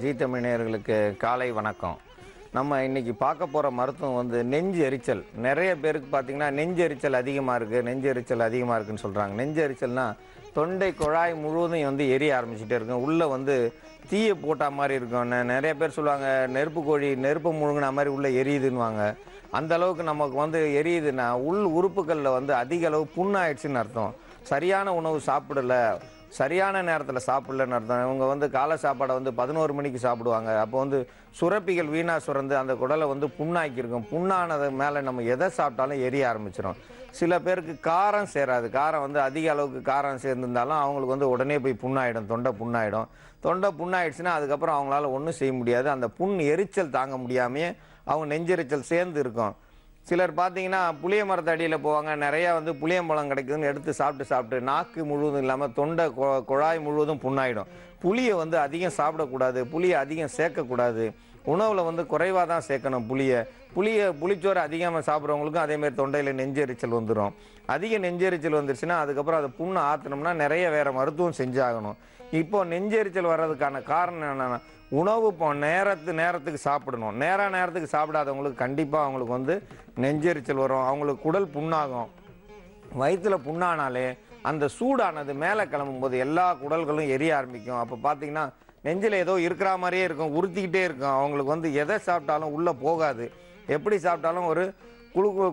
ஜீ தமிழ் நேயர்களுக்கு காலை வணக்கம். நம்ம இன்னைக்கு பார்க்க போகிற மருத்துவம் வந்து நெஞ்சு எரிச்சல். நிறைய பேருக்கு பார்த்தீங்கன்னா நெஞ்சு எரிச்சல் அதிகமாக இருக்குது, நெஞ்சு எரிச்சல் அதிகமாக இருக்குன்னு சொல்கிறாங்க. நெஞ்சு எரிச்சல்னா தொண்டை குழாய் முழுவதும் வந்து எரிய ஆரம்பிச்சுட்டே இருக்கும், உள்ளே வந்து தீயை போட்ட மாதிரி இருக்கும். நிறைய பேர் சொல்லுவாங்க நெருப்பு கோழி நெருப்பு முழுங்கின மாதிரி உள்ளே எரியுதுன்னுவாங்க. அந்த அளவுக்கு நமக்கு வந்து எரியுதுன்னா உள் உறுப்புகளில் வந்து அதிக அளவு புண்ணாயிடுச்சுன்னு அர்த்தம். சரியான உணவு சாப்பிடல, சரியான நேரத்தில் சாப்பிடலன்னு அர்த்தம். இவங்க வந்து காலை சாப்பாடை வந்து 11 மணிக்கு சாப்பிடுவாங்க. அப்போ வந்து சுரப்பிகள் வீணாக சுரந்து அந்த குடலை வந்து புண்ணாக்கியிருக்கும். புண்ணானது மேலே நம்ம எதை சாப்பிட்டாலும் எரிய ஆரம்பிச்சிடும். சில பேருக்கு காரம் சேராது. காரம் வந்து அதிக அளவுக்கு காரம் சேர்ந்துருந்தாலும் அவங்களுக்கு வந்து உடனே போய் புண்ணாயிடும், தொண்டை புண்ணாயிடும். தொண்டை புண்ணாயிடுச்சுன்னா அதுக்கப்புறம் அவங்களால ஒன்றும் செய்ய முடியாது. அந்த புண் எரிச்சல் தாங்க முடியாமையே அவங்க நெஞ்செரிச்சல் சேர்ந்து இருக்கும். சிலர் பார்த்தீங்கன்னா புளிய மரத்து அடியில் போவாங்க, நிறையா வந்து புளியம்பழம் கிடைக்குதுன்னு எடுத்து சாப்பிட்டு நாக்கு முழுவதும் இல்லாமல் தொண்டை குழாய் முழுவதும் புண்ணாயிடும். புளியை வந்து அதிகம் சாப்பிடக்கூடாது, புளியை அதிகம் சேர்க்கக்கூடாது. உணவில் வந்து குறைவாக தான் சேர்க்கணும். புளிச்சோறு அதிகமாக சாப்பிட்றவங்களுக்கும் அதேமாதிரி தொண்டையில் நெஞ்செரிச்சல் வந்துடும். அதிக நெஞ்செரிச்சல் வந்துருச்சுன்னா அதுக்கப்புறம் அதை புண்ணை ஆற்றணும்னா நிறைய வேறு மருத்துவம் செஞ்சாகணும். இப்போ நெஞ்செரிச்சல் வர்றதுக்கான காரணம் என்னென்னா, உணவு இப்போ நேரத்துக்கு சாப்பிடணும். நேரத்துக்கு சாப்பிடாதவங்களுக்கு கண்டிப்பாக அவங்களுக்கு வந்து நெஞ்செரிச்சல் வரும். அவங்களுக்கு குடல் புண்ணாகும். வயிற்றில் புண்ணானாலே அந்த சூடானது மேலே கிளம்பும்போது எல்லா குடல்களும் எரிய ஆரம்பிக்கும். அப்போ பார்த்தீங்கன்னா நெஞ்சில் ஏதோ இருக்கிற மாதிரியே இருக்கும், உறுத்திக்கிட்டே இருக்கும். அவங்களுக்கு வந்து எதை சாப்பிட்டாலும் உள்ளே போகாது. எப்படி சாப்பிட்டாலும் ஒரு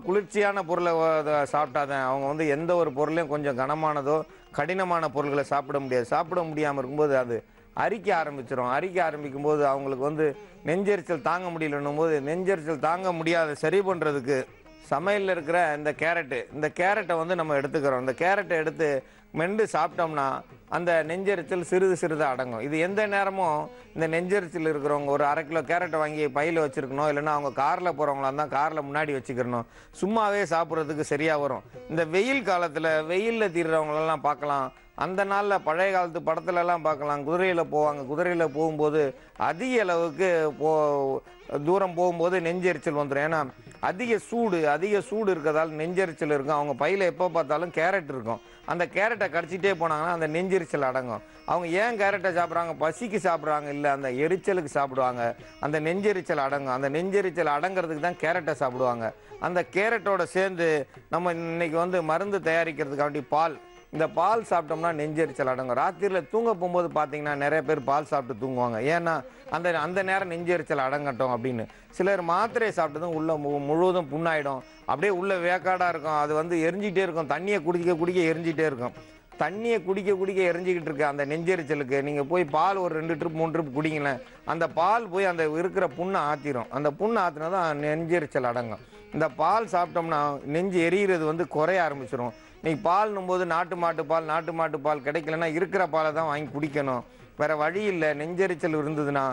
குளிர்ச்சியான பொருளை சாப்பிட்டாதான். அவங்க வந்து எந்த ஒரு பொருளையும் கொஞ்சம் கனமானதோ கடினமான பொருட்களை சாப்பிட முடியாமல் இருக்கும்போது அது அரிக்க ஆரம்பிக்கும் போது அவங்களுக்கு வந்து நெஞ்செரிச்சல் தாங்க முடியலன்னும் போது நெஞ்செரிச்சல் தாங்க முடியாத சரி பண்ணுறதுக்கு சமையலில் இருக்கிற இந்த கேரட்டை வந்து நம்ம எடுத்துக்கிறோம். இந்த கேரட்டை எடுத்து மென்று சாப்பிட்டோம்னா அந்த நெஞ்செரிச்சல் சிறிது அடங்கும். இது எந்த நேரமும் இந்த நெஞ்செரிச்சல் இருக்கிறவங்க ஒரு 1/2 கிலோ கேரட்டை வாங்கி பையில் வச்சுருக்கணும். இல்லைன்னா அவங்க காரில் போகிறவங்களா இருந்தால் காரில் முன்னாடி வச்சுக்கிறணும். சும்மாவே சாப்பிட்றதுக்கு சரியாக வரும். இந்த வெயில் காலத்தில் வெயிலில் தீர்றவங்களெல்லாம் பார்க்கலாம். அந்த நாளில் பழைய காலத்து படத்துலலாம் பார்க்கலாம், குதிரையில் போவாங்க. குதிரையில் போகும்போது அதிக அளவுக்கு தூரம் போகும்போது நெஞ்செரிச்சல் வந்துடும். ஏன்னா அதிக சூடு இருக்கிறதால நெஞ்செரிச்சல் இருக்கும். அவங்க பையில் எப்போ பார்த்தாலும் கேரட் இருக்கும். அந்த கேரட்டை கடிச்சிட்டே போனாங்கன்னா அந்த நெஞ்செரிச்சல் அடங்கும். அவங்க ஏன் கேரட்டை சாப்பிட்றாங்க? பசிக்கு சாப்பிட்றாங்க இல்லை, அந்த எரிச்சலுக்கு சாப்பிடுவாங்க. அந்த நெஞ்செரிச்சல் அடங்கும். அந்த நெஞ்செரிச்சல் அடங்கிறதுக்கு தான் கேரட்டை சாப்பிடுவாங்க. அந்த கேரட்டோட சேர்ந்து நம்ம இன்னைக்கு வந்து மருந்து தயாரிக்கிறதுக்காண்டி இந்த பால் சாப்பிட்டோம்னா நெஞ்செரிச்சல் அடங்கும். ராத்திரியில் தூங்க போகும்போது பார்த்தீங்கன்னா நிறைய பேர் பால் சாப்பிட்டு தூங்குவாங்க. ஏன்னா அந்த நேரம் நெஞ்செரிச்சல் அடங்கட்டும் அப்படின்னு. சிலர் மாத்திரையை சாப்பிட்டதும் உள்ள முழுவதும் புண்ணாயிடும். அப்படியே உள்ள வேக்காடாக இருக்கும். அது வந்து எரிஞ்சிக்கிட்டே இருக்கும். தண்ணியை குடிக்க எரிஞ்சிட்டே இருக்கும். தண்ணியை குடிக்க எரிஞ்சிக்கிட்டு இருக்கு அந்த நெஞ்செரிச்சலுக்கு நீங்கள் போய் பால் ஒரு 2 ட்ரிப் 3 ட்ரிப் குடிங்களேன். அந்த பால் போய் அந்த இருக்கிற புண்ணை ஆற்றிடும். அந்த புண்ணை ஆற்றினா தான் நெஞ்செரிச்சல் அடங்கும். இந்த பால் சாப்பிட்டோம்னா நெஞ்சு எரியிறது வந்து குறைய ஆரம்பிச்சிடும். நீங்கள் பால்னும் போது நாட்டு மாட்டு பால் கிடைக்கலன்னா இருக்கிற பாலை தான் வாங்கி குடிக்கணும். வேறு வழி இல்லை. நெஞ்செரிச்சல் இருந்ததுன்னா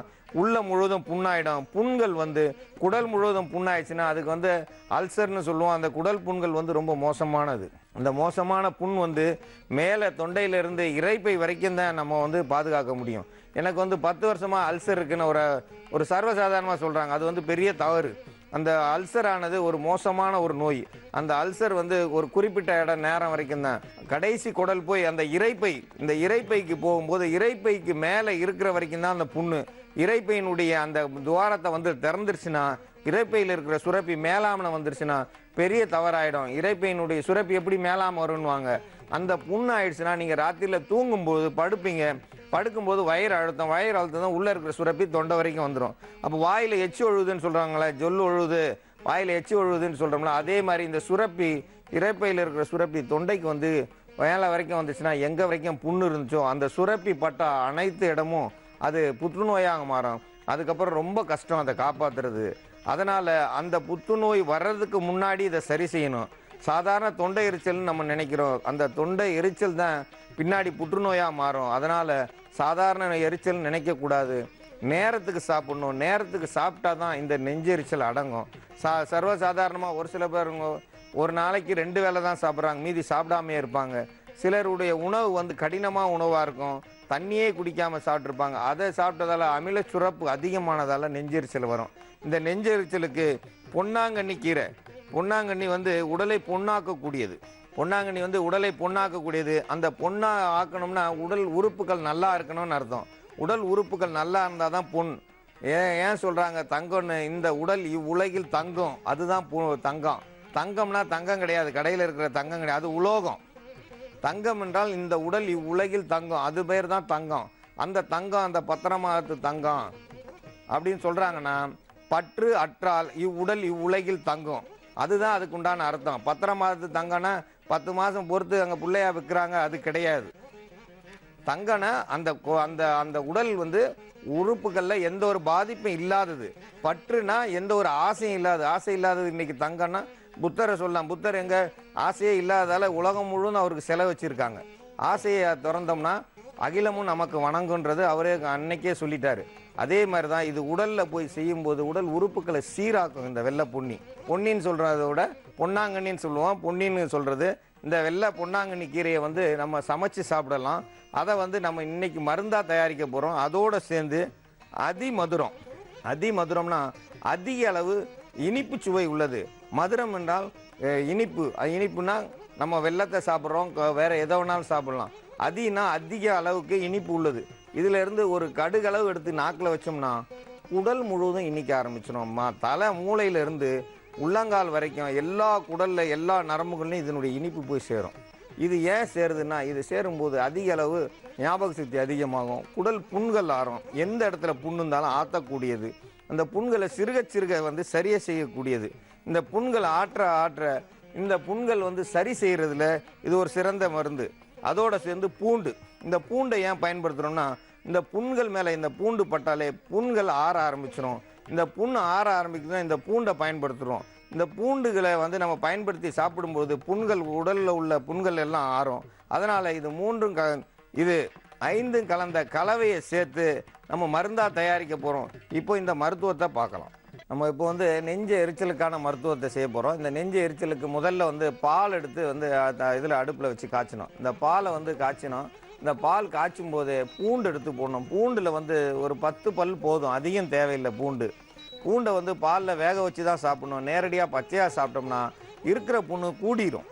உள்ள முழுவதும் புண்ணாயிடும். புண்கள் வந்து குடல் முழுவதும் புண்ணாயிடுச்சுன்னா அதுக்கு வந்து அல்சர்னு சொல்லுவோம். அந்த குடல் புண்கள் வந்து ரொம்ப மோசமானது. அந்த மோசமான புண் வந்து மேலே தொண்டையிலிருந்து இரைப்பை வரைக்கும் தான் நம்ம வந்து பாதுகாக்க முடியும். எனக்கு வந்து 10 வருஷமாக அல்சர் இருக்குன்னு ஒரு சர்வசாதாரணமாக சொல்கிறாங்க. அது வந்து பெரிய தவறு. அந்த அல்சரானது ஒரு மோசமான ஒரு நோய். அந்த அல்சர் வந்து ஒரு குறிப்பிட்ட நேரம் வரைக்கும் தான். கடைசி குடல் போய் அந்த இந்த இரைப்பைக்கு போகும்போது இரைப்பைக்கு மேலே இருக்கிற வரைக்கும் தான் அந்த புண்ணு. இரைப்பையினுடைய அந்த துவாரத்தை வந்து திறந்துருச்சுன்னா, இரைப்பையில் இருக்கிற சுரப்பி மேலாமனை வந்துருச்சுன்னா பெரிய தவறாயிடும். இரைப்பையினுடைய சுரப்பி எப்படி மேலாம வரும்னுவாங்க. அந்த புண்ணு ஆயிடுச்சுன்னா நீங்கள் ராத்திரியில் தூங்கும்போது படுக்கும்போது வயிறு அழுத்தம் தான் உள்ளே இருக்கிற சுரப்பி தொண்டை வரைக்கும் வந்துடும். அப்போ வாயில் எச்சி ஒழுகுதுன்னு சொல்கிறாங்களே, ஜொல்லு ஒழுகுது, வாயில் எச்சி ஒழுகுதுன்னு சொல்கிறோம்ல, அதே மாதிரி இந்த சுரப்பி இரைப்பையில் இருக்கிற சுரப்பி தொண்டைக்கு வந்து மேலே வரைக்கும் வந்துச்சுன்னா எங்கே வரைக்கும் புண்ணு இருந்துச்சோ அந்த சுரப்பி பட்ட அனைத்து இடமும் அது புற்றுநோயாக மாறும். அதுக்கப்புறம் ரொம்ப கஷ்டம் அதை காப்பாற்றுறது. அதனால் அந்த புற்றுநோய் வர்றதுக்கு முன்னாடி இதை சரி செய்யணும். சாதாரண தொண்டை எரிச்சல்னு நம்ம நினைக்கிறோம். அந்த தொண்டை எரிச்சல் தான் பின்னாடி புற்றுநோயாக மாறும். அதனால் சாதாரண எரிச்சல் நினைக்கக்கூடாது. நேரத்துக்கு சாப்பிடணும். நேரத்துக்கு சாப்பிட்டா தான் இந்த நெஞ்செரிச்சல் அடங்கும். சர்வசாதாரணமாக ஒரு சில பேர் ஒரு நாளைக்கு 2 வேளை தான் சாப்பிட்றாங்க, மீதி சாப்பிடாமே இருப்பாங்க. சிலருடைய உணவு வந்து கடினமாக உணவாக இருக்கும், தண்ணியே குடிக்காமல் சாப்பிட்ருப்பாங்க. அதை சாப்பிட்டதால் அமில சுரப்பு அதிகமானதால் நெஞ்செரிச்சல் வரும். இந்த நெஞ்செரிச்சலுக்கு பொன்னாங்கண்ணி வந்து உடலை பொன்னாக்கக்கூடியது. பொன்னாங்கண்ணி வந்து உடலை பொன்னாக்கக்கூடியது. அந்த பொண்ணா ஆக்கணும்னா உடல் உறுப்புகள் நல்லா இருக்கணும்னு அர்த்தம். உடல் உறுப்புகள் நல்லா இருந்தால் தான் பொன். ஏன் சொல்கிறாங்க தங்கம்னு? இந்த உடல் இவ்வுலகில் தங்கம், அதுதான் தங்கம். தங்கம்னா தங்கம் கிடையாது, கடையில் இருக்கிற தங்கம் கிடையாது, அது உலோகம். தங்கம் என்றால் இந்த உடல் இவ்வுலகில் தங்கம், அது பேர் தான் தங்கம். அந்த தங்கம் அந்த பத்திரமாகத்து தங்கம் அப்படின்னு சொல்கிறாங்கன்னா, பற்று அற்றால் இவ்வுடல் இவ்வுலகில் தங்கம், அதுதான் அதுக்கு உண்டான அர்த்தம். பத்திரமாகத்து தங்கம்னா 10 மாதம் பொறுத்து அங்கே பிள்ளையா விற்கிறாங்க, அது கிடையாது. தங்கனா அந்த அந்த அந்த உடல் வந்து உறுப்புகளில் எந்த ஒரு பாதிப்பும் இல்லாதது. பற்றுனா எந்த ஒரு ஆசையும் இல்லாது, ஆசை இல்லாதது. இன்னைக்கு தங்கம்னா புத்தரை சொல்லலாம். புத்தர் எங்க ஆசையே இல்லாததால உலகம் முழுவதும் அவருக்கு செலவு வச்சிருக்காங்க. ஆசையை திறந்தோம்னா அகிலமும் நமக்கு வணங்குன்றது அவரே அன்னைக்கே சொல்லிட்டாரு. அதே மாதிரி தான் இது உடலில் போய் செய்யும்போது உடல் உறுப்புகளை சீராக்கும். இந்த வெள்ளை பொன்னி, பொன்னின்னு சொல்கிறத விட பொன்னாங்கண்ணின்னு சொல்லுவோம். பொன்னின்னு சொல்கிறது இந்த வெள்ளை பொன்னாங்கண்ணி கீரையை வந்து நம்ம சமைச்சு சாப்பிடலாம். அதை வந்து நம்ம இன்னைக்கு மருந்தாக தயாரிக்க போகிறோம். அதோடு சேர்ந்து அதிமதுரம். அதிமதுரம்னா அதிக அளவு இனிப்பு சுவை உள்ளது. மதுரம் என்றால் இனிப்பு. இனிப்புனா நம்ம வெள்ளத்தை சாப்பிட்றோம், வேற எதை வேணாலும் சாப்பிடலாம். அதினா அதிக அளவுக்கு இனிப்பு உள்ளது. இதுல இருந்து ஒரு கடுகளவு எடுத்து நாக்கில் வச்சோம்னா உடல் முழுவதும் இனிக்க ஆரம்பிச்சிடும். தலை மூளையிலிருந்து உள்ளங்கால் வரைக்கும் எல்லா குடல்ல எல்லா நரம்புகள்லையும் இதனுடைய இனிப்பு போய் சேரும். இது ஏன் சேருதுன்னா, இது சேரும்போது அதிக அளவு ஞாபக சக்தி அதிகமாகும். குடல் புண்கள் ஆறும். எந்த இடத்துல புண்ணு இருந்தாலும் ஆற்றக்கூடியது. அந்த புண்களை சிறுக சிறுக வந்து சரியை செய்யக்கூடியது. இந்த புண்கள் ஆற்ற இந்த புண்கள் வந்து சரி செய்யறதுல இது ஒரு சிறந்த மருந்து. அதோட சேர்ந்து பூண்டு. இந்த பூண்டை ஏன் பயன்படுத்துகிறோம்னா, இந்த புண்கள் மேலே இந்த பூண்டு பட்டாலே புண்கள் ஆற ஆரம்பிச்சிடும். இந்த புண் ஆற ஆரம்பிக்குதுன்னா இந்த பூண்டை பயன்படுத்துகிறோம். இந்த பூண்டுகளை வந்து நம்ம பயன்படுத்தி சாப்பிடும்போது புண்கள், உடலில் உள்ள புண்கள் எல்லாம் ஆறும். அதனால் இது மூன்றும் இது 5 கலந்த கலவையை சேர்த்து நம்ம மருந்தாக தயாரிக்க போகிறோம். இப்போ இந்த மருத்துவத்தை பார்க்கலாம். நம்ம இப்போ வந்து நெஞ்சு எரிச்சலுக்கான மருத்துவத்தை செய்ய போகிறோம். இந்த நெஞ்சு எரிச்சலுக்கு முதல்ல வந்து பால் எடுத்து வந்து இதில் அடுப்பில் வச்சு காய்ச்சணும். இந்த பாலை வந்து காய்ச்சணும். இந்த பால் காய்ச்சும் போது பூண்டு எடுத்து போடணும். பூண்டில் வந்து ஒரு 10 பல் போதும், அதிகம் தேவையில்லை. பூண்டை வந்து பாலில் வேக வச்சு தான் சாப்பிடணும். நேரடியாக பச்சையாக சாப்பிட்டோம்னா இருக்கிற புண்ணு கூடிரும்.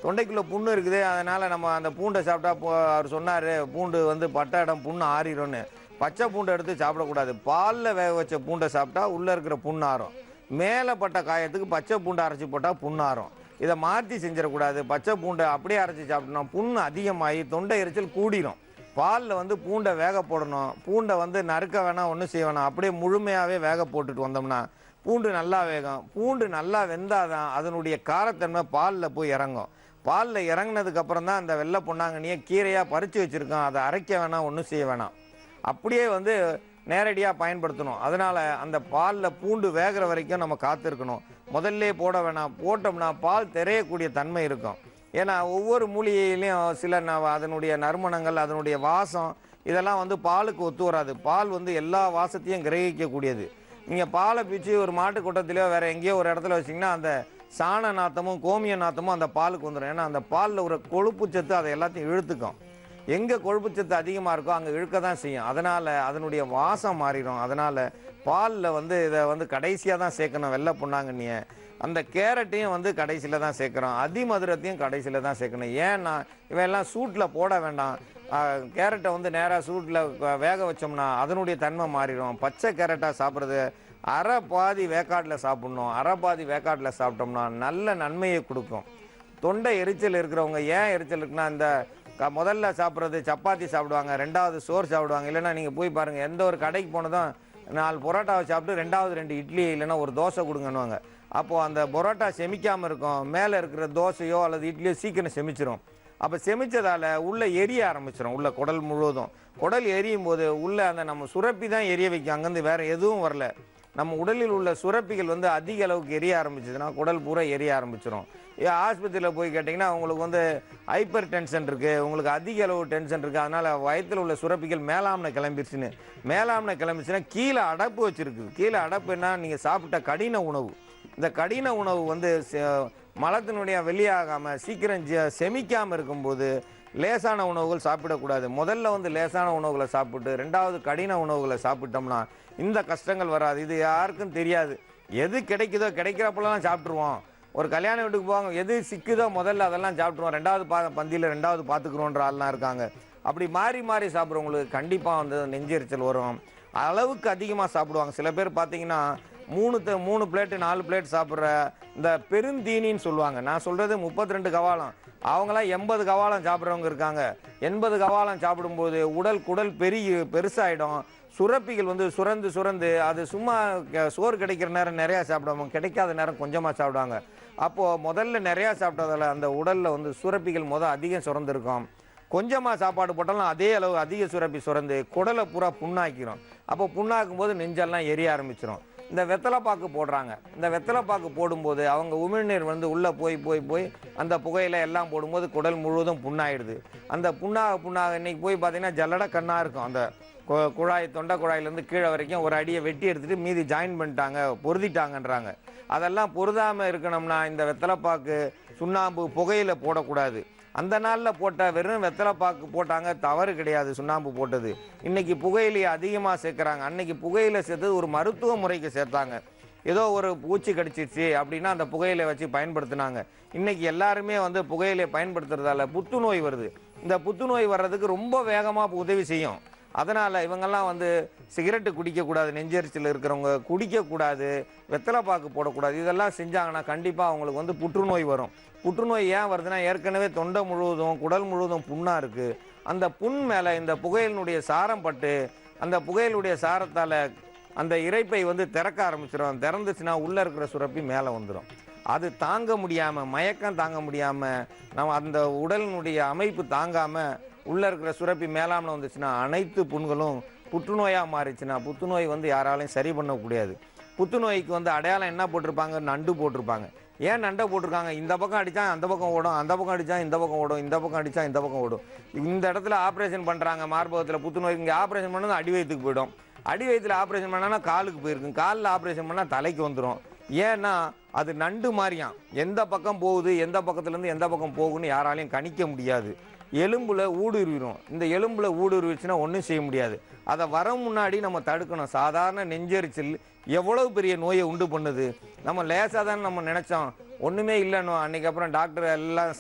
தொண்டைக்குள்ளே புண்ணு இருக்குது, அதனால் நம்ம அந்த பூண்டை சாப்பிட்டா அவர் சொன்னார் பூண்டு வந்து பட்ட இடம் புண்ணு ஆறிடும்னு. பச்சை பூண்டை எடுத்து சாப்பிடக்கூடாது. பாலில் வேக வச்ச பூண்டை சாப்பிட்டா உள்ளே இருக்கிற புண்ணாரும். மேலே பட்ட காயத்துக்கு பச்சை பூண்டை அரைச்சி போட்டால் புண்ணாரும். இதை மாற்றி செஞ்சிடக்கூடாது. பச்சை பூண்டை அப்படியே அரைச்சி சாப்பிட்டோம்னா புண்ணு அதிகமாகி தொண்டை எரிச்சல் கூடிரும். பாலில் வந்து பூண்டை வேக போடணும். பூண்டை வந்து நறுக்க வேணாம், ஒன்றும் செய்ய வேணாம், அப்படியே முழுமையாகவே வேக போட்டுட்டு வந்தோம்னா பூண்டு நல்லா வேகும். பூண்டு நல்லா வெந்தாதான் அதனுடைய காரத்தன்மை பாலில் போய் இறங்கும். பாலில் இறங்கினதுக்கப்புறம் தான் அந்த வெள்ளை பொன்னாங்கண்ணியை கீரையாக பறித்து வச்சுருக்கோம், அதை அரைக்க வேணாம், ஒன்றும் செய்ய வேணாம், அப்படியே வந்து நேரடியாக பயன்படுத்தணும். அதனால் அந்த பாலில் பூண்டு வேகிற வரைக்கும் நம்ம காத்திருக்கணும். முதல்ல போட வேணாம். போட்டோம்னா பால் தெரியக்கூடிய தன்மை இருக்கும். ஏன்னா ஒவ்வொரு மூலிகையிலையும் சில அதனுடைய நறுமணங்கள், அதனுடைய வாசம் இதெல்லாம் வந்து பாலுக்கு ஒத்து வராது. பால் வந்து எல்லா வாசத்தையும் கிரகிக்கக்கூடியது. நீங்கள் பாலை பிச்சு ஒரு மாட்டு கொட்டத்திலையோ வேறு எங்கேயோ ஒரு இடத்துல வச்சிங்கன்னா அந்த சாண நாத்தமும் கோமிய நாத்தமும் அந்த பாலுக்கு வந்துடும். ஏன்னா அந்த பாலில் ஒரு கொழுப்புச்சத்து அதை எல்லாத்தையும் இழுத்துக்கும். எங்கே கொழுப்புச்சத்து அதிகமாக இருக்கோ அங்கே இழுக்க தான் செய்யும். அதனால் அதனுடைய வாசம் மாறிடும். அதனால் பாலில் வந்து இதை வந்து கடைசியாக தான் சேர்க்கணும். வெள்ளை பொன்னாங்கண்ணியை, அந்த கேரட்டையும் வந்து கடைசியில் தான் சேர்க்குறோம். அதிமதுரத்தையும் கடைசியில் தான் சேர்க்கணும். ஏன்னா இவையெல்லாம் சூட்டில் போட வேண்டாம். கேரட்டை வந்து நேராக சூட்டில் வேக வச்சோம்னா அதனுடைய தன்மை மாறிடும். பச்சை கேரட்டாக சாப்பிட்றது அரை பாதி வேக்காட்டில் சாப்பிட்ணும். அரை பாதி வேக்காட்டில் சாப்பிட்டோம்னா நல்ல நன்மையை கொடுக்கும். தொண்டை எரிச்சல் இருக்கிறவங்க ஏன் எரிச்சல் இருக்குன்னா, இந்த முதல்ல சாப்பிட்றது சப்பாத்தி சாப்பிடுவாங்க, ரெண்டாவது சோறு சாப்பிடுவாங்க. இல்லைன்னா நீங்கள் போய் பாருங்கள், எந்த ஒரு கடைக்கு போனதும் 4 பரோட்டாவை சாப்பிட்டு ரெண்டாவது 2 இட்லி இல்லைன்னா ஒரு தோசை கொடுங்கன்னுவாங்க. அப்போது அந்த பரோட்டா செமிக்காமல் இருக்கும். மேலே இருக்கிற தோசையோ அல்லது இட்லியோ சீக்கிரம் செமிச்சிரும். அப்போ செமிச்சதால் உள்ளே எரிய ஆரம்பிச்சிடும். உள்ள குடல் முழுவதும் குடல் எரியும் போது உள்ளே அந்த நம்ம சுரப்பி தான் எரிய வைக்கும். அங்கேருந்து வேறு எதுவும் வரல. நம்ம உடலில் உள்ள சுரப்பிகள் வந்து அதிக அளவுக்கு எரிய ஆரம்பிச்சதுன்னா குடல் பூரா எரிய ஆரம்பிச்சிடும். ஆஸ்பத்திரியில் போய் கேட்டிங்கன்னா உங்களுக்கு வந்து ஹைப்பர் டென்ஷன் இருக்குது, உங்களுக்கு அதிக அளவு டென்ஷன் இருக்குது, அதனால் வயிற்றில் உள்ள சுரப்பிகள் மேலாண்மை கிளம்பிடுச்சுன்னு. மேலாண்மை கிளம்பிச்சுன்னா கீழே அடப்பு வச்சுருக்குது. கீழே அடப்பு என்ன, நீங்கள் சாப்பிட்ட கடின உணவு. இந்த கடின உணவு வந்து மலத்தினுடைய வெளியாகாமல் சீக்கிரம் செமிக்காமல் இருக்கும்போது லேசான உணவுகள் சாப்பிடக்கூடாது. முதல்ல வந்து லேசான உணவுகளை சாப்பிட்டு ரெண்டாவது கடின உணவுகளை சாப்பிட்டோம்னா இந்த கஷ்டங்கள் வராது. இது யாருக்கும் தெரியாது. எது கிடைக்குதோ கிடைக்கிறப்பெல்லாம் சாப்பிட்ருவோம். ஒரு கல்யாண வீட்டுக்கு போவாங்க, எது சிக்குதோ முதல்ல அதெல்லாம் சாப்பிட்ருவோம், ரெண்டாவது பந்தியில் ரெண்டாவது பார்த்துக்குறோன்ற ஆள்லாம் இருக்காங்க. அப்படி மாறி மாறி சாப்பிட்றவங்களுக்கு கண்டிப்பாக வந்து நெஞ்செரிச்சல் வரும். அளவுக்கு அதிகமாக சாப்பிடுவாங்க. சில பேர் பார்த்தீங்கன்னா 3 பிளேட்டு 4 பிளேட் சாப்பிட்ற இந்த பெருந்தீனின்னு சொல்லுவாங்க. நான் சொல்கிறது 32 கவாலம். அவங்களாம் 80 கவாலம் சாப்பிட்றவங்க இருக்காங்க. 80 கவாலம் சாப்பிடும்போது குடல் பெருசாயிடும். சுரப்பிகள் வந்து சுரந்து சுரந்து அது சும்மா சோறு கிடைக்கிற நேரம் நிறையா சாப்பிடுவாங்க, கிடைக்காத நேரம் கொஞ்சமாக சாப்பிடுவாங்க. அப்போது முதல்ல நிறையா சாப்பிட்டதால் அந்த உடலில் வந்து சுரப்பிகள் அதிகம் சுரந்துருக்கும். கொஞ்சமாக சாப்பாடு போட்டாலும் அதே அளவு அதிக சுரப்பி சுரந்து குடலை பூரா புண்ணாக்கிரும். அப்போ புண்ணாக்கும் போது நெஞ்செல்லாம் எரிய ஆரம்பிச்சிடும். இந்த வெத்தலைப்பாக்கு போடுறாங்க. இந்த வெத்தலைப்பாக்கு போடும்போது அவங்க உமிழ்நீர் வந்து உள்ளே போய் அந்த புகையில எல்லாம் போடும்போது குடல் முழுவதும் புண்ணாயிடுது. அந்த புண்ணாக இன்னைக்கு போய் பார்த்தீங்கன்னா ஜல்லட கண்ணாக இருக்கும். அந்த தொண்டை குழாயிலேருந்து கீழே வரைக்கும் ஒரு அடியை வெட்டி எடுத்துகிட்டு மீதி ஜாயின் பண்ணிட்டாங்க, பொருதிட்டாங்கன்றாங்க. அதெல்லாம் பொருதாமல் இருக்கணும்னா இந்த வெத்தலைப்பாக்கு சுண்ணாம்பு புகையில போடக்கூடாது. அந்த நாளில் போட்ட வெறும் வெத்தலைப்பாக்கு போட்டாங்க, தவறு கிடையாது சுண்ணாம்பு போட்டது. இன்றைக்கி புகையிலையை அதிகமாக சேர்க்குறாங்க. அன்றைக்கி புகையிலை சேர்த்தது ஒரு மருத்துவ முறைக்கு சேர்த்தாங்க. ஏதோ ஒரு பூச்சி கடிச்சிச்சு அப்படின்னா அந்த புகையிலை வச்சு பயன்படுத்தினாங்க. இன்றைக்கி எல்லாருமே வந்து புகையிலையை பயன்படுத்துறதால புத்துநோய் வருது. இந்த புத்துநோய் வர்றதுக்கு ரொம்ப வேகமாக உதவி செய்யும். அதனால் இவங்கெல்லாம் வந்து சிகரெட்டு குடிக்கக்கூடாது, நெஞ்செரிச்சல் இருக்கிறவங்க குடிக்கக்கூடாது, வெத்தலைப்பாக்கு போடக்கூடாது. இதெல்லாம் செஞ்சாங்கன்னா கண்டிப்பாக அவங்களுக்கு வந்து புற்றுநோய் வரும். புற்றுநோய் ஏன் வருதுன்னா ஏற்கனவே தொண்டை முழுவதும் குடல் முழுவதும் புண்ணாக இருக்குது. அந்த புண் மேலே இந்த புகையினுடைய சாரம் பட்டு அந்த புகையிலுடைய சாரத்தால் அந்த இரைப்பை வந்து திறக்க ஆரம்பிச்சிடும். திறந்துச்சுன்னா உள்ளே இருக்கிற சுரப்பி மேலே வந்துடும். அது தாங்க முடியாமல், மயக்கம் தாங்க முடியாமல், நம்ம அந்த உடலினுடைய அமைப்பு தாங்காமல் உள்ளே இருக்கிற சுரப்பி மேலாமல் வந்துச்சுன்னா அனைத்து புண்களும் புற்றுநோயாக மாறிச்சுன்னா புற்றுநோய் வந்து யாராலையும் சரி பண்ண முடியாது. புற்றுநோய்க்கு வந்து அடையாளம் என்ன போட்டிருப்பாங்க? நண்டு போட்டிருப்பாங்க. ஏன் நண்டை போட்டிருக்காங்க? இந்த பக்கம் அடித்தா அந்த பக்கம் ஓடும், அந்த பக்கம் அடித்தா இந்த பக்கம் ஓடும், இந்த பக்கம் அடித்தா இந்த பக்கம் ஓடும். இந்த இடத்துல ஆப்ரேஷன் பண்ணுறாங்க மார்பகத்தில் புற்றுநோய். இங்கே ஆப்ரேஷன் பண்ணது அடி வயிற்றுக்கு போயிடும். அடி வயிற்றில் ஆப்ரேஷன் பண்ணால் காலுக்கு போயிருக்கும். காலில் ஆப்ரேஷன் பண்ணால் தலைக்கு வந்துடும். ஏன்னா அது நண்டு மாதிரியாம். எந்த பக்கம் போகுது, எந்த பக்கத்துலேருந்து எந்த பக்கம் போகுன்னு யாராலையும் கணிக்க முடியாது. எலும்பில் ஊடுருவிடும். இந்த எலும்பில் ஊடுருவிச்சுன்னா ஒன்றும் செய்ய முடியாது. அதை வர முன்னாடி நம்ம தடுக்கணும். சாதாரண நெஞ்செரிச்சல் எவ்வளவு பெரிய நோயை உண்டு பண்ணுது. நம்ம லேசாக தான் நம்ம நினச்சோம், ஒன்றுமே இல்லைன்னு. அன்றைக்கி அப்புறம் டாக்டர் எல்லாம்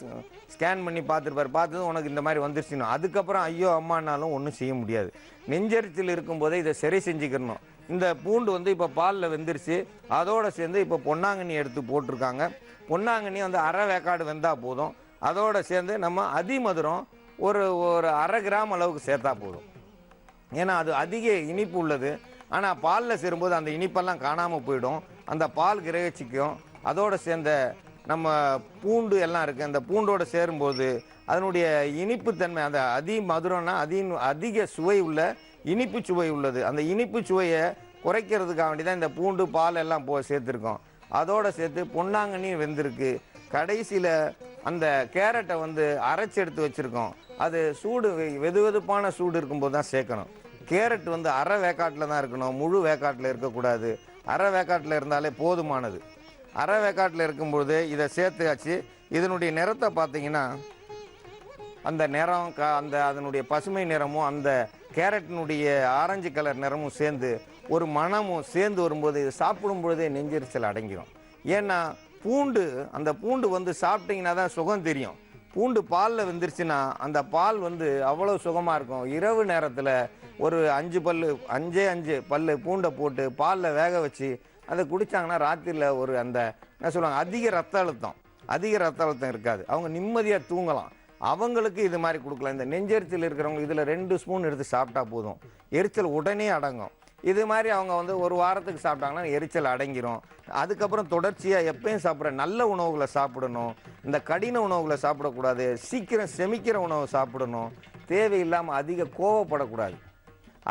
ஸ்கேன் பண்ணி பார்த்துருப்பார். பார்த்தது உனக்கு இந்த மாதிரி வந்துருச்சுன்னு. அதுக்கப்புறம் ஐயோ அம்மானாலும் ஒன்றும் செய்ய முடியாது. நெஞ்செரிச்சல் இருக்கும்போதே இதை சரி செஞ்சுக்கணும். இந்த பூண்டு வந்து இப்போ பாலில் வெந்துருச்சு. அதோடு சேர்ந்து இப்போ பொன்னாங்கண்ணி எடுத்து போட்டிருக்காங்க. பொன்னாங்கண்ணி வந்து அரை வேக்காடு வெந்தால் போதும். அதோடு சேர்ந்து நம்ம அதிமதுரம் ஒரு 1/2 கிராம் அளவுக்கு சேர்த்தா போதும். ஏன்னா அது அதிக இனிப்பு உள்ளது. ஆனால் பாலில் சேரும்போது அந்த இனிப்பெல்லாம் காணாமல் போயிடும். அந்த பால் கிரகிச்சிக்கும். அதோடு சேர்ந்த நம்ம பூண்டு எல்லாம் இருக்குது. அந்த பூண்டோடு சேரும்போது அதனுடைய இனிப்புத்தன்மை, அந்த அதிமதுரம்னா அதிக சுவை உள்ள இனிப்பு சுவை உள்ளது. அந்த இனிப்பு சுவையை குறைக்கிறதுக்காக வேண்டி தான் இந்த பூண்டு பால் எல்லாம் சேர்த்துருக்கோம். அதோடு சேர்த்து பொன்னாங்கண்ணி வெந்திருக்கு. கடைசியில் அந்த கேரட்டை வந்து அரைச்சி எடுத்து வச்சுருக்கோம். அது சூடு வெதுவெதுப்பான சூடு இருக்கும்போது தான் சேர்க்கணும். கேரட் வந்து அரை வேக்காட்டில் தான் இருக்கணும், முழு வேக்காட்டில் இருக்கக்கூடாது. அரை வேக்காட்டில் இருந்தாலே போதுமானது. அரை வேக்காட்டில் இருக்கும்போது இதை சேர்த்தாச்சு. இதனுடைய நிறத்தை பார்த்தீங்கன்னா அந்த நிறம் அதனுடைய பசுமை நிறமும் அந்த கேரட்டினுடைய ஆரஞ்சு கலர் நிறமும் சேர்ந்து ஒரு மணமும் சேர்ந்து வரும்போது இது சாப்பிடும் பொழுதே நெஞ்செரிச்சல் அடங்கிடும். ஏன்னா அந்த பூண்டு வந்து சாப்பிட்டீங்கன்னா தான் சுகம் தெரியும். பூண்டு பாலில் வெந்துருச்சுன்னா அந்த பால் வந்து அவ்வளோ சுகமாக இருக்கும். இரவு நேரத்தில் ஒரு 5 பல்லு பூண்டை போட்டு பாலில் வேக வச்சு அதை குடித்தாங்கன்னா ராத்திரியில் ஒரு அந்த என்ன சொல்லுவாங்க, அதிக ரத்த அழுத்தம் இருக்காது. அவங்க நிம்மதியாக தூங்கலாம். அவங்களுக்கு இது மாதிரி கொடுக்கலாம். இந்த நெஞ்செரிச்சல் இருக்கிறவங்க இதில் 2 ஸ்பூன் எடுத்து சாப்பிட்டா போதும், எரிச்சல் உடனே அடங்கும். இது மாதிரி அவங்க வந்து ஒரு வாரத்துக்கு சாப்பிட்டாங்கன்னா எரிச்சல் அடங்கிரும். அதுக்கப்புறம் தொடர்ச்சியாக எப்பயும் சாப்பிட்ற நல்ல உணவுகளை சாப்பிடணும். இந்த கடின உணவுகளை சாப்பிடக்கூடாது. சீக்கிரம் செமிக்கிற உணவு சாப்பிடணும். தேவையில்லாமல் அதிக கோவப்படக்கூடாது.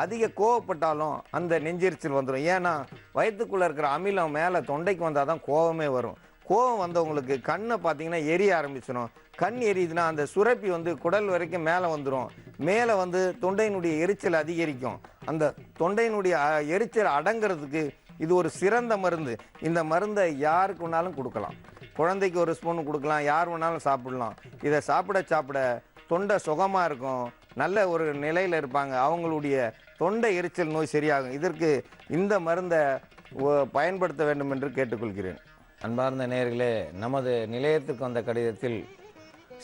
அதிக கோவப்பட்டாலும் அந்த நெஞ்செரிச்சல் வந்துடும். ஏன்னா வயிற்றுக்குள்ளே இருக்கிற அமிலம் மேலே தொண்டைக்கு வந்தால் தான் கோவமே வரும். கோவம் வந்தவங்களுக்கு கண்ணை பார்த்தீங்கன்னா எரிய ஆரம்பிச்சிடும். கண் எரியுதுன்னா அந்த சுரப்பி வந்து குடல் வரைக்கும் மேலே வந்துடும். மேலே வந்து தொண்டையினுடைய எரிச்சல் அதிகரிக்கும். அந்த தொண்டையினுடைய எரிச்சல் அடங்கிறதுக்கு இது ஒரு சிறந்த மருந்து. இந்த மருந்தை யாருக்கு வேணாலும் கொடுக்கலாம். குழந்தைக்கு 1 ஸ்பூன் கொடுக்கலாம், யார் வேணாலும் சாப்பிடலாம். இதை சாப்பிட தொண்டை சுகமாக இருக்கும், நல்ல ஒரு நிலையில் இருப்பாங்க. அவங்களுடைய தொண்டை எரிச்சல் நோய் சரியாகும். இதற்கு இந்த மருந்தை பயன்படுத்த வேண்டும் என்று கேட்டுக்கொள்கிறேன். அன்பார்ந்த நேயர்களே, நமது நிலையத்துக்கு வந்த கடிதத்தில்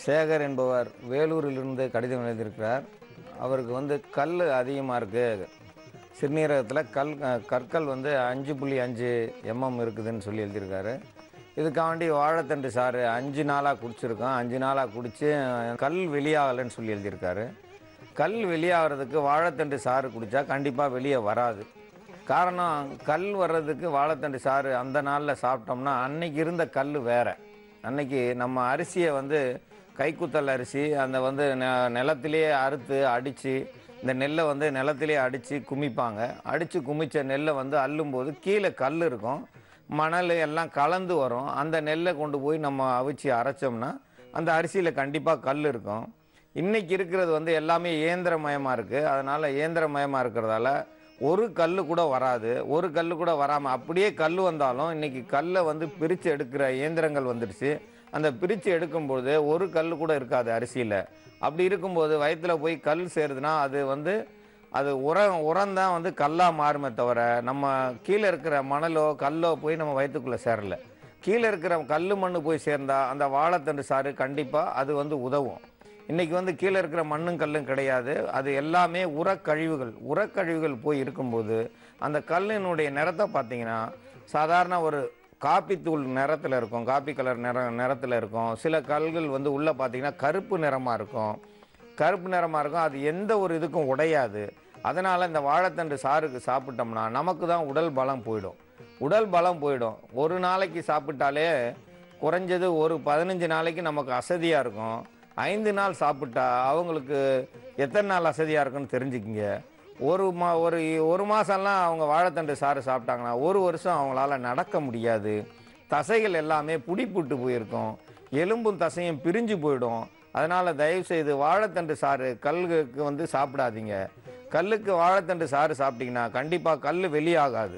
சேகர் என்பவர் வேலூரிலிருந்து கடிதம் எழுதியிருக்கிறார். அவருக்கு வந்து கல் அதிகமாக இருக்குது, சிறுநீரகத்தில் கற்கள் வந்து 5.5 mm இருக்குதுன்னு சொல்லி எழுதியிருக்காரு. இதுக்காண்டி வாழைத்தண்டு சாறு 5 நாளாக குடிச்சிருக்கோம். 5 நாளாக குடித்து கல் வெளியாகலைன்னு சொல்லி எழுதியிருக்காரு. கல் வெளியாகிறதுக்கு வாழைத்தண்டு சாறு குடித்தா கண்டிப்பாக வெளியே வராது. காரணம், கல் வர்றதுக்கு வாழைத்தண்டு சாறு அந்த நாளில் சாப்பிட்டோம்னா அன்னைக்கு இருந்த கல் வேறு. அன்னைக்கு நம்ம அரிசியை வந்து கைக்குத்தல் அரிசி அந்த வந்து நிலத்திலேயே அறுத்து அடித்து, இந்த நெல்லை வந்து நிலத்திலே அடித்து குமிப்பாங்க. அடித்து குமித்த நெல்லை வந்து அள்ளும்போது கீழே கல் இருக்கும், மணல் எல்லாம் கலந்து வரும். அந்த நெல்லை கொண்டு போய் நம்ம அவிச்சு அரைச்சோம்னா அந்த அரிசியில் கண்டிப்பாக கல் இருக்கும். இன்றைக்கி இருக்கிறது வந்து எல்லாமே இயந்திரமயமாக இருக்குது. அதனால் இயந்திரமயமாக இருக்கிறதால ஒரு கல் கூட வராது. ஒரு கல் கூட வராமல் அப்படியே கல் வந்தாலும் இன்றைக்கி கல்லை வந்து பிரித்து எடுக்கிற இயந்திரங்கள் வந்துடுச்சு. அந்த பிரித்து எடுக்கும்போது ஒரு கல் கூட இருக்காது அரிசியில். அப்படி இருக்கும்போது வயிற்றில் போய் கல் சேருதுன்னா அது உரம்தான் வந்து கல்லாக மாறுமே தவிர நம்ம கீழே இருக்கிற மணலோ கல்லோ போய் நம்ம வயிற்றுக்குள்ளே சேரலை. கீழே இருக்கிற கல் மண் போய் சேர்ந்தால் அந்த வாழைத்தண்டு சாறு கண்டிப்பாக அது வந்து உதவும். இன்றைக்கி வந்து கீழே இருக்கிற மண்ணும் கல்லும் கிடையாது, அது எல்லாமே உரக்கழிவுகள் போய் இருக்கும்போது அந்த கல்லினுடைய நிறத்தை பார்த்தீங்கன்னா சாதாரண ஒரு காப்பி தூள் நிறத்தில் இருக்கும், காப்பி கலர் நிறத்தில் இருக்கும். சில கல்கள் வந்து உள்ளே பார்த்தீங்கன்னா கருப்பு நிறமாக இருக்கும். அது எந்த ஒரு இதுக்கும் உடையாது. அதனால் இந்த வாழைத்தண்டு சாறுக்கு சாப்பிட்டோம்னா நமக்கு தான் உடல் பலம் போயிடும். ஒரு நாளைக்கு சாப்பிட்டாலே குறைஞ்சது ஒரு 15 நாளைக்கு நமக்கு அசதியாக இருக்கும். 5 நாள் சாப்பிட்டா அவங்களுக்கு எத்தனை நாள் அசதியாக இருக்குன்னு தெரிஞ்சுக்கிங்க. ஒரு மாதம்லாம் அவங்க வாழைத்தண்டு சாறு சாப்பிட்டாங்கன்னா 1 வருஷம் அவங்களால நடக்க முடியாது. தசைகள் எல்லாமே புடிப்புட்டு போயிருக்கும், எலும்பும் தசையும் பிரிஞ்சு போயிடும். அதனால் தயவுசெய்து வாழைத்தண்டு சாறு கல்லுக்கு வந்து சாப்பிடாதீங்க. கல்லுக்கு வாழைத்தண்டு சாறு சாப்பிட்டிங்கன்னா கண்டிப்பாக கல் வெளியாகாது.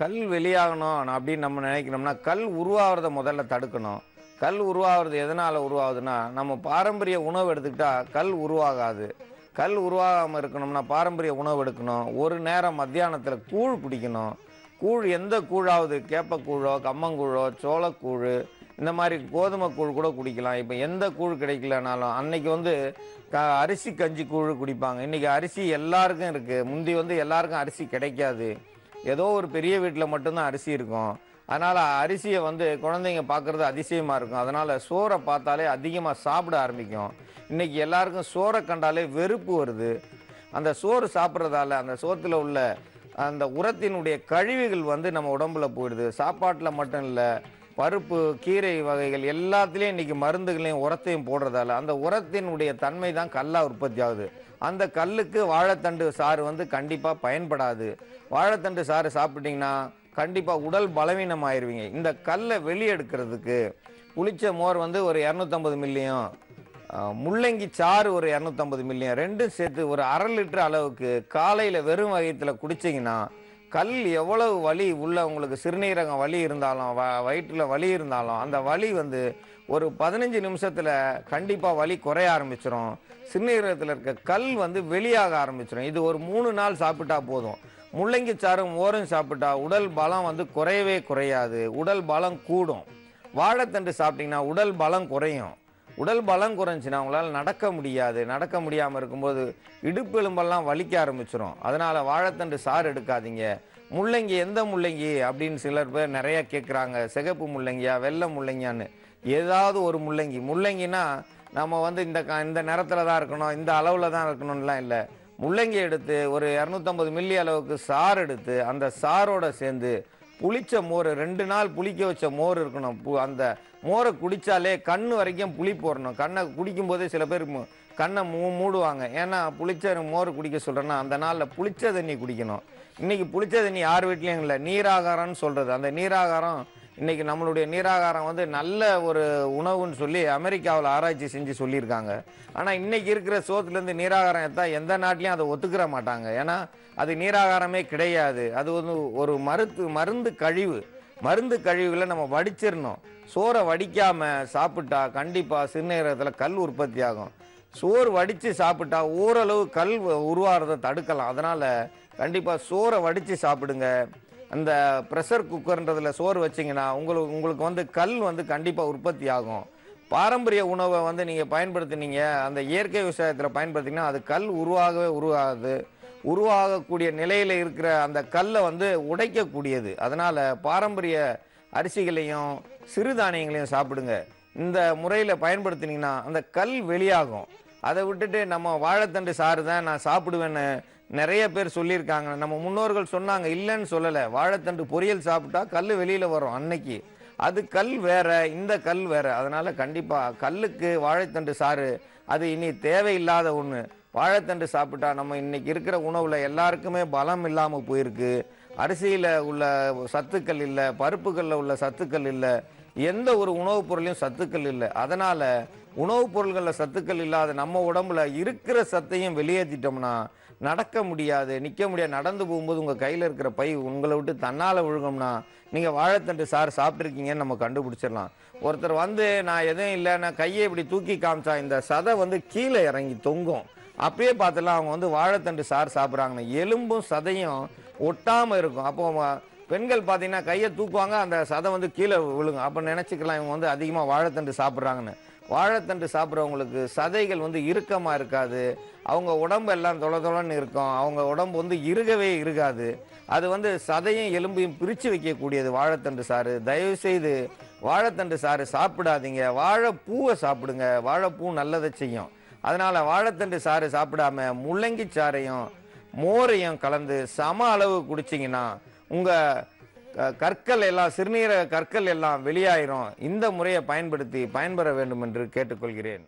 கல் வெளியாகணும் அப்படின்னு நம்ம நினைக்கிறோம்னா கல் உருவாகிறத முதல்ல தடுக்கணும். கல் உருவாகிறது எதனால் உருவாகுதுன்னா, நம்ம பாரம்பரிய உணவு எடுத்துக்கிட்டால் கல் உருவாகாது. கல் உருவாகாமல் இருக்கணும்னா பாரம்பரிய உணவு எடுக்கணும். ஒரு நேரம் மத்தியானத்தில் கூழ் குடிக்கணும். கூழ் எந்த கூழாவது, கேப்பக்கூழோ கம்மங்கூழோ சோளக்கூழ் இந்த மாதிரி கோதுமை கூழ் கூட குடிக்கலாம். இப்போ எந்த கூழ் கிடைக்கலனாலும் அன்னைக்கு வந்து அரிசி கஞ்சி கூழ் குடிப்பாங்க. இன்றைக்கி அரிசி எல்லாருக்கும் இருக்குது. முந்தி வந்து எல்லாருக்கும் அரிசி கிடைக்காது, ஏதோ ஒரு பெரிய வீட்டில் மட்டும்தான் அரிசி இருக்கும். அதனால் அரிசியை வந்து குழந்தைங்க பார்க்குறது அதிசயமாக இருக்கும். அதனால் சோறை பார்த்தாலே அதிகமாக சாப்பிட ஆரம்பிக்கும். இன்றைக்கி எல்லாருக்கும் சோறை கண்டாலே வெறுப்பு வருது. அந்த சோறு சாப்பிட்றதால அந்த சோத்தில் உள்ள அந்த உரத்தினுடைய கழிவுகள் வந்து நம்ம உடம்புல போயிடுது. சாப்பாட்டில் மட்டும் இல்லை, பருப்பு கீரை வகைகள் எல்லாத்துலேயும் இன்றைக்கி மருந்துகளையும் உரத்தையும் போடுறதால அந்த உரத்தினுடைய தன்மை தான் கல்லாக உற்பத்தி ஆகுது. அந்த கல்லுக்கு வாழைத்தண்டு சாறு வந்து கண்டிப்பாக பயன்படாது. வாழைத்தண்டு சாறு சாப்பிட்டிங்கன்னா கண்டிப்பாக உடல் பலவீனம் ஆயிடுவீங்க. இந்த கல்லை வெளியெடுக்கிறதுக்கு புளிச்ச மோர் வந்து ஒரு 250 மில்லியும், முள்ளங்கி சாறு ஒரு 250 மில்லியும், ரெண்டும் சேர்த்து ஒரு 1/2 லிட்டர் அளவுக்கு காலையில் வெறும் வயிற்றில் குடிச்சிங்கன்னா கல் எவ்வளவு வலி உள்ள உங்களுக்கு சிறுநீரகம் வலி இருந்தாலும் வயிற்றில் வலி இருந்தாலும் அந்த வலி வந்து ஒரு 15 நிமிஷத்தில் கண்டிப்பாக வலி குறைய ஆரம்பிச்சிடும். சிறுநீரகத்தில் இருக்க கல் வந்து வெளியாக ஆரம்பிச்சிடும். இது ஒரு 3 நாள் சாப்பிட்டா போதும். முள்ளங்கி சாறும் மோரும் சாப்பிட்டா உடல் பலம் வந்து குறையவே குறையாது, உடல் பலம் கூடும். வாழைத்தண்டு சாப்பிட்டிங்கன்னா உடல் பலம் குறையும். உடல் பலம் குறைஞ்சின்னா உங்களால் நடக்க முடியாது. நடக்க முடியாமல் இருக்கும்போது இடுப்பு எலும்பெல்லாம் வலிக்க ஆரம்பிச்சிடும். அதனால் வாழைத்தண்டு சாறு எடுக்காதீங்க. முள்ளங்கி எந்த முள்ளங்கி அப்படின்னு சிலர் பேர் நிறையா கேட்குறாங்க. சிகப்பு முள்ளங்கியா வெள்ளை முள்ளங்கியான்னு. ஏதாவது ஒரு முள்ளங்கினா நம்ம வந்து இந்த நிறத்தில் தான் இருக்கணும், இந்த அளவில் தான் இருக்கணும்லாம் இல்லை. முள்ளங்கி எடுத்து ஒரு 250 மில்லி அளவுக்கு சாறு எடுத்து அந்த சாரோட சேர்ந்து புளிச்ச மோர் 2 நாள் புளிக்க வச்ச மோர் இருக்கணும். அந்த மோரை குடித்தாலே கண்ணு வரைக்கும் புளி போடணும். கண்ணை குடிக்கும் போதே சில பேர் கண்ணை மூடுவாங்க. ஏன்னா புளிச்ச மோர் குடிக்க சொல்கிறேன்னா அந்த நாளில் புளிச்ச தண்ணி குடிக்கணும். இன்றைக்கி புளிச்ச தண்ணி யார் வீட்லேயும் இல்லை, நீராகாரம்னு சொல்கிறது. அந்த நீராகாரம் இன்றைக்கி நம்மளுடைய நீராகாரம் வந்து நல்ல ஒரு உணவுன்னு சொல்லி அமெரிக்காவில் ஆராய்ச்சி செஞ்சு சொல்லியிருக்காங்க. ஆனால் இன்றைக்கி இருக்கிற சோத்துலேருந்து நீராகாரம் எடுத்தால் எந்த நாட்டிலையும் அதை ஒத்துக்கிற மாட்டாங்க. ஏன்னா அது நீராகாரமே கிடையாது. அது வந்து ஒரு மருந்து கழிவுகளை நம்ம வடிச்சிடணும். சோறை வடிக்காமல் சாப்பிட்டா கண்டிப்பாக சிறுநீரகத்தில் கல் உற்பத்தி ஆகும். சோறு வடித்து சாப்பிட்டா ஓரளவு கல் உருவாகிறத தடுக்கலாம். அதனால் கண்டிப்பாக சோறை வடித்து சாப்பிடுங்க. அந்த ப்ரெஷர் குக்கர்ன்றதில் சோறு வச்சிங்கன்னா உங்களுக்கு வந்து கல் வந்து கண்டிப்பாக உற்பத்தி ஆகும். பாரம்பரிய உணவை வந்து நீங்கள் பயன்படுத்தினீங்க, அந்த இயற்கை விவசாயத்தில் பயன்படுத்திங்கன்னா அது கல் உருவாகவே உருவாகாது. உருவாகக்கூடிய நிலையில் இருக்கிற அந்த கல்லை வந்து உடைக்கக்கூடியது. அதனால் பாரம்பரிய அரிசிகளையும் சிறுதானியங்களையும் சாப்பிடுங்க. இந்த முறையில் பயன்படுத்தினீங்கன்னா அந்த கல் வெளியாகும். அதை விட்டுட்டு நம்ம வாழைத்தண்டு சாறு தான் நான் சாப்பிடுவேன்னு நிறைய பேர் சொல்லியிருக்காங்க. நம்ம முன்னோர்கள் சொன்னாங்க, இல்லைன்னு சொல்லலை. வாழைத்தண்டு பொரியல் சாப்பிட்டா கல் வெளியில் வரும் அன்னைக்கு. அது கல் வேற, இந்த கல் வேற. அதனால கண்டிப்பாக கல்லுக்கு வாழைத்தண்டு சாறு அது இனி தேவையில்லாத ஒன்று. வாழைத்தண்டு சாப்பிட்டா நம்ம இன்னைக்கு இருக்கிற உணவில் எல்லாருக்குமே பலம் இல்லாமல் போயிருக்கு. அரிசியில் உள்ள சத்துக்கள் இல்லை, பருப்புகளில் உள்ள சத்துக்கள் இல்லை, எந்த ஒரு உணவுப் பொருளையும் சத்துக்கள் இல்லை. அதனால் உணவுப் பொருள்களில் சத்துக்கள் இல்லாத நம்ம உடம்புல இருக்கிற சத்தையும் வெளியேற்றிட்டோம்னா நடக்க முடியாது, நிற்க முடியாது. நடந்து போகும்போது உங்கள் கையில் இருக்கிற பை உங்களை விட்டு தன்னால் விழுகும்னா நீங்கள் வாழைத்தண்டு சாறு சாப்பிட்ருக்கீங்கன்னு நம்ம கண்டுபிடிச்சிடலாம். ஒருத்தர் வந்து நான் எதுவும் இல்லை, நான் கையை இப்படி தூக்கி காமிச்சா இந்த சதை வந்து கீழே இறங்கி தொங்கும். அப்படியே பார்த்துலாம் அவங்க வந்து வாழைத்தண்டு சாறு சாப்பிட்றாங்கன்னு எலும்பும் சதையும் ஒட்டாமல் இருக்கும். அப்போ பெண்கள் பார்த்தீங்கன்னா கையை தூக்குவாங்க, அந்த சதை வந்து கீழே விழுங்க. அப்போ நினச்சிக்கலாம் இவங்க வந்து அதிகமாக வாழைத்தண்டு சாப்பிட்றாங்கன்னு. வாழைத்தண்டு சாப்பிட்றவங்களுக்கு சதைகள் வந்து இறுக்கமாக இருக்காது. அவங்க உடம்பு எல்லாம் தொலைன்னு இருக்கும். அவங்க உடம்பு வந்து இறுகவே இருக்காது. அது வந்து சதையும் எலும்பையும் பிரித்து வைக்கக்கூடியது வாழைத்தண்டு சாறு. தயவுசெய்து வாழைத்தண்டு சாறு சாப்பிடாதீங்க. வாழைப்பூவை சாப்பிடுங்க. வாழைப்பூ நல்லதை செய்யும். அதனால் வாழைத்தண்டு சாறு சாப்பிடாம முள்ளங்கி சாறையும் மோரையும் கலந்து சம அளவு குடிச்சிங்கன்னா உங்கள் கற்கள் எல்லாம், சிறுநீரக கற்கள் எல்லாம் வெளியாயிரும். இந்த முறையை பயன்படுத்தி பயன்பெற வேண்டும் என்று கேட்டுக்கொள்கிறேன்.